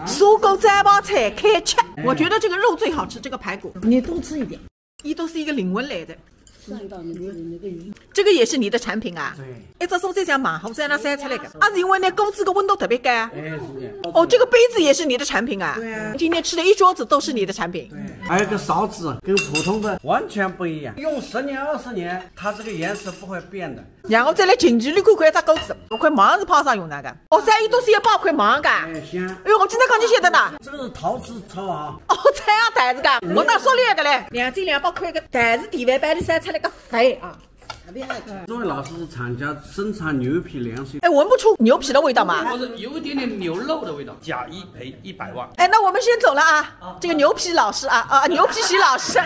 搜狗摘包菜开吃，我觉得这个肉最好吃，这个排骨你多吃一点。伊都是一个灵魂来的。 上一道那个鱼，这个也是你的产品啊？对，一只蔬菜像盲盒在那晒出来的，啊，是因为那锅子的温度特别高。哎，是的。哦，这个杯子也是你的产品啊？对啊。今天吃的一桌子都是你的产品。对，还有个勺子跟普通的完全不一样，用10年20年，它这个颜色不会变的。然后再来近距离看看这锅子，我看盲是泡啥用那个？哦，这伊都是要包块盲噶。哎，香。哎呦，我今天刚就晓得的。这个是陶瓷炒啊。哦，这样台子噶，我当说那个嘞，2斤200块个台子地板板里晒出来个肥啊。 这位老师是厂家生产牛皮凉水，哎，闻不出牛皮的味道吗？或者有一点点牛肉的味道，假一赔100万。哎，那我们先走了啊！这个牛皮老师啊，牛皮徐老师，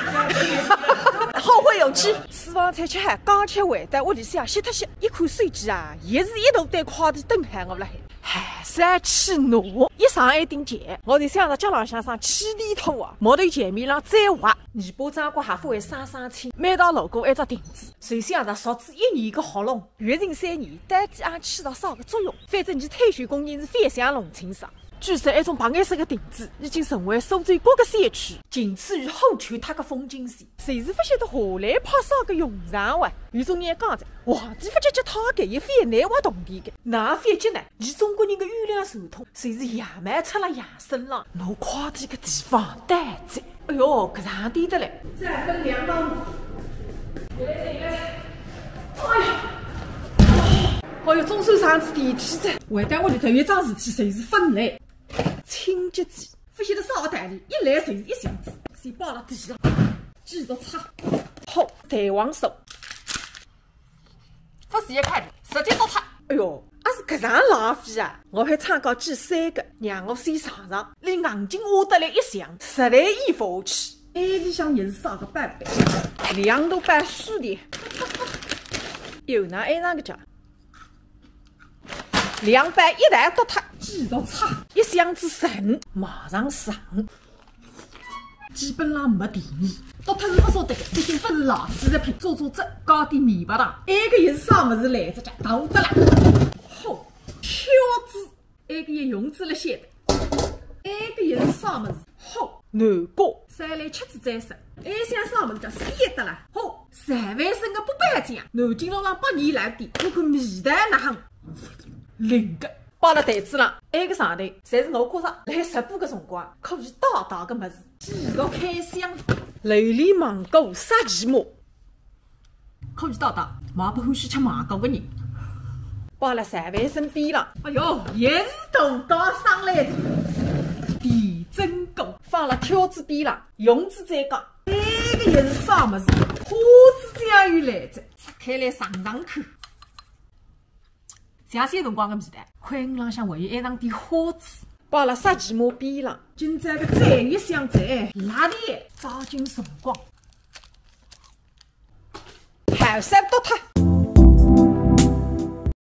后会有期。私房菜吃海，刚吃完，但屋里向吸脱吸，一看手机啊，也是一大堆快递等喊我了。寒山起挪，一上一顶钱，我就想着脚浪向上起里头啊，毛头前面上再滑，尾巴长过还会生生青，每道路过一只亭子，谁想着熟子1年个学龙，月人3年，单机也起到啥个作用？反正你退休工人是反向龙青上。 据说，一种白颜色的亭子已经成为苏州各个山区，仅次于后泉塔的风景线。谁是不晓得何来怕啥个用场哇？有种人讲着，皇帝不觉得他给也反难挖动地的，那反觉呢？以中国人的优良传统，谁是野蛮出了野生了？拿快递个地方待着。哎呦，搿上点的嘞！再分2道路。哎呀！ 哎哟，总算上次电梯子，回到屋里头有桩事体，谁是分类？清洁剂，不晓得啥个代理，一来就是1箱子，先包了地上，继续擦。好，弹簧手，不是一开的，直接倒它。哎哟，也是搿场浪费啊！我还参考寄3个，让我先尝尝，连硬劲挖得来1箱，实在咽不下去。哎，里向也是啥个办法？量都办虚的。有哪一样个叫？ 2板一旦倒塌，继续擦，1箱子剩，马上上，基本上没第二。倒塌是不晓得的，毕竟不是老式食品，做汁搞点面包糖。埃个又是啥么子来着？大得了，好，挑子，埃个也用子了些的，埃个又是啥么子？好，南瓜，3来7子再生。还想啥么子叫鲜的啦？好，3万升的不败酱，南京路上8年来店，看看味道哪行。 另个包了台子上，埃个上头，侪是我觉着来直播个辰光可以倒倒个么子，继续开箱。榴莲芒果啥期末？可以倒倒，毛不欢喜吃芒果个人。包了3万升边浪，哎哟，也是大高上来的。地针菇放了挑子边浪，用子再讲，埃个又是啥么子？花枝酱油来着，拆开来尝尝看。 像些辰光的味道，宽浪向还有一场点花枝，包了杀鸡毛边浪，今朝个再一箱再辣的，抓紧辰光，海山倒塌。